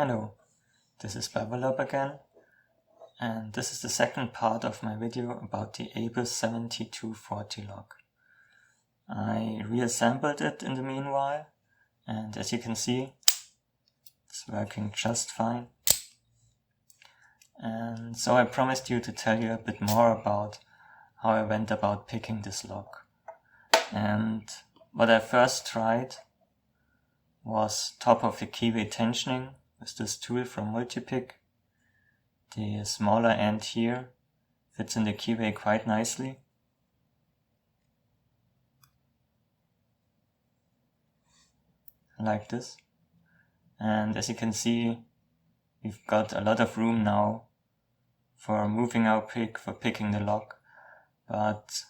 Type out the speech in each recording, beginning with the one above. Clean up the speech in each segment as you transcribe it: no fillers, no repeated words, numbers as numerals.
Hello, this is padlock again, and this is the second part of my video about the ABUS 7240 lock. I reassembled it in the meanwhile, and as you can see, it's working just fine. And so I promised you to tell you a bit more about how I went about picking this lock. And what I first tried was top of the keyway tensioning with this tool from Multipick. The smaller end here fits in the keyway quite nicely. Like this. And as you can see, we've got a lot of room now for moving our pick, for picking the lock. But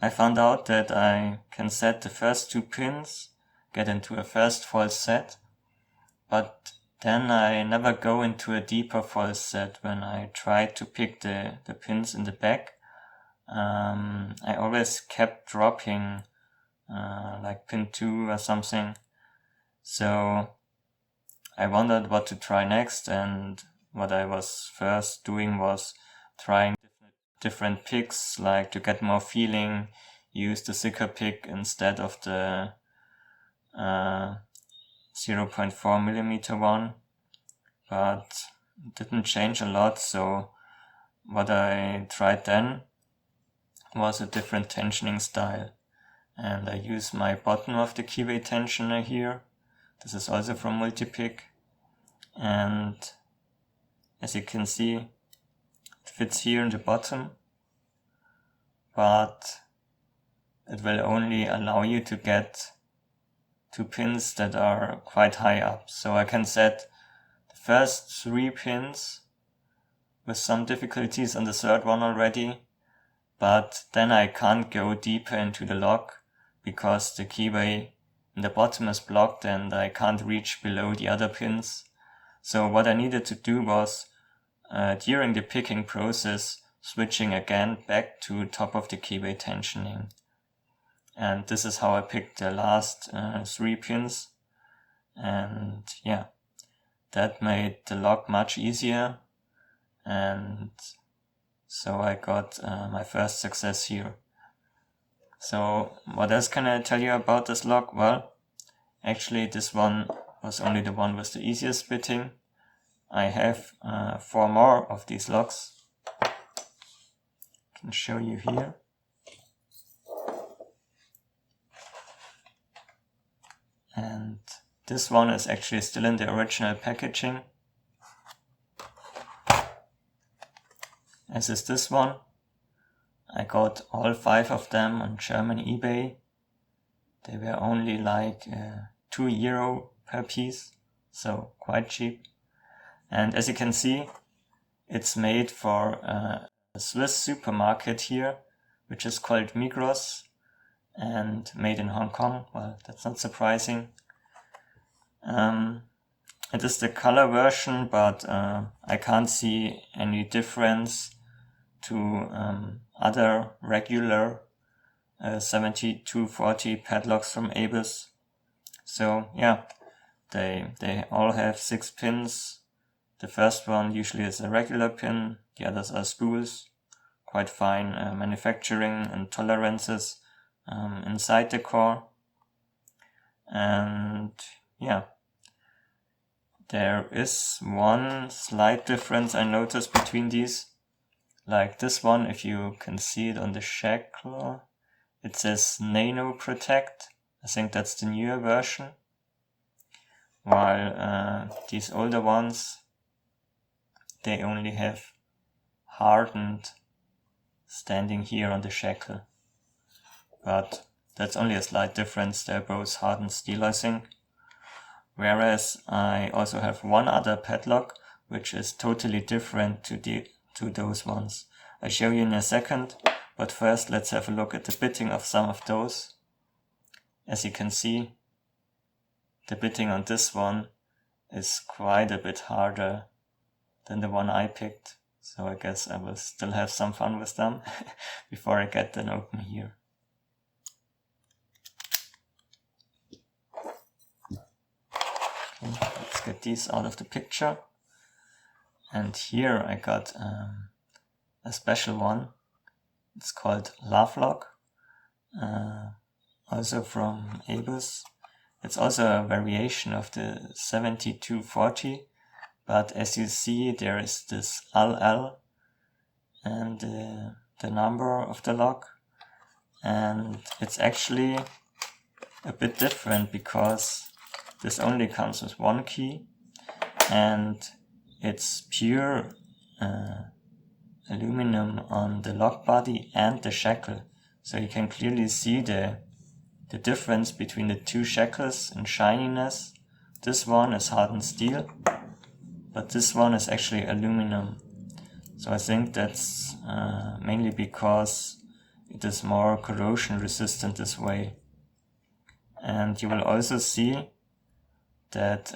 I found out that I can set the first two pins, get into a first false set, but then I never go into a deeper false set when I try to pick the pins in the back. I always kept dropping like pin 2 or something. So I wondered what to try next, and what I was first doing was trying different picks, like to get more feeling, use the thicker pick instead of the 0.4 millimeter one, but it didn't change a lot. So what I tried then was a different tensioning style, and I use my bottom of the keyway tensioner here. This is also from Multipick, and as you can see, it fits here in the bottom, but it will only allow you to get two pins that are quite high up. So I can set the first 3 pins with some difficulties on the third one already, but then I can't go deeper into the lock because the keyway in the bottom is blocked and I can't reach below the other pins. So what I needed to do was, during the picking process, switching again back to top of the keyway tensioning. And this is how I picked the last 3 pins. And yeah, that made the lock much easier. And so I got my first success here. So what else can I tell you about this lock? Well, actually this one was only the one with the easiest fitting. I have 4 more of these locks. I can show you here. And this one is actually still in the original packaging, as is this one. I got all 5 of them on German eBay. They were only like €2 per piece, so quite cheap. And as you can see, it's made for a Swiss supermarket here, which is called Migros, and made in Hong Kong. Well, that's not surprising. It is the color version, but I can't see any difference to other regular 7240 padlocks from ABUS. So yeah, they all have 6 pins. The first one usually is a regular pin, the others are spools. Quite fine manufacturing and tolerances inside the core. And yeah, there is one slight difference I noticed between these. Like this one, if you can see it on the shackle, it says Nano Protect. I think that's the newer version. While these older ones, they only have hardened standing here on the shackle. But that's only a slight difference. They're both hardened steel, I think. Whereas I also have one other padlock which is totally different to those ones. I'll show you in a second, but first let's have a look at the bitting of some of those. As you can see, the bitting on this one is quite a bit harder than the one I picked. So I guess I will still have some fun with them before I get them open here. Okay, let's get these out of the picture. And here I got a special one. It's called Lock, also from Abus. It's also a variation of the 7240, but as you see there is this LL and the number of the lock, and it's actually a bit different because this only comes with one key and it's pure aluminum on the lock body and the shackle, so you can clearly see the difference between the two shackles in shininess. This one is hardened steel, but this one is actually aluminum. So I think that's mainly because it is more corrosion resistant this way. And you will also see that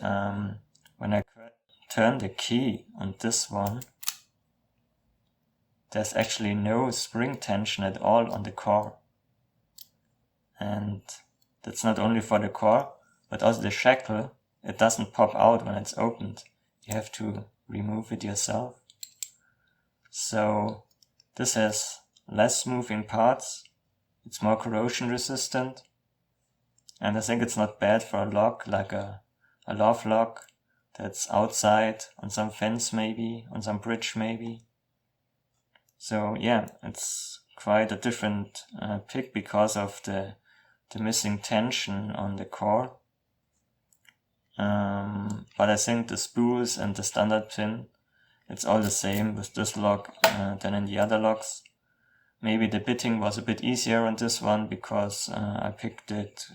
when I turn the key on this one, there's actually no spring tension at all on the core. And that's not only for the core, but also the shackle. It doesn't pop out when it's opened. You have to remove it yourself. So this has less moving parts. It's more corrosion resistant. And I think it's not bad for a lock, like a love lock that's outside, on some fence maybe, on some bridge maybe. So yeah, it's quite a different pick because of the missing tension on the core. But I think the spools and the standard pin, it's all the same with this lock than in the other locks. Maybe the bitting was a bit easier on this one because I picked it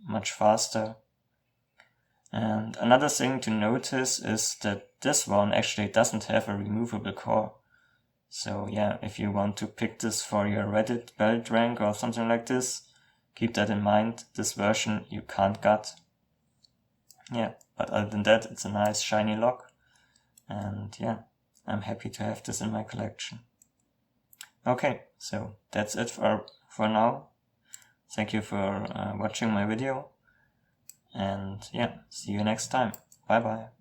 much faster. And another thing to notice is that this one actually doesn't have a removable core. So yeah, if you want to pick this for your Reddit belt rank or something like this, keep that in mind. This version you can't gut. Yeah, but other than that, it's a nice shiny lock. And yeah, I'm happy to have this in my collection. Okay, so that's it for now. Thank you for watching my video. And yeah, see you next time. Bye bye.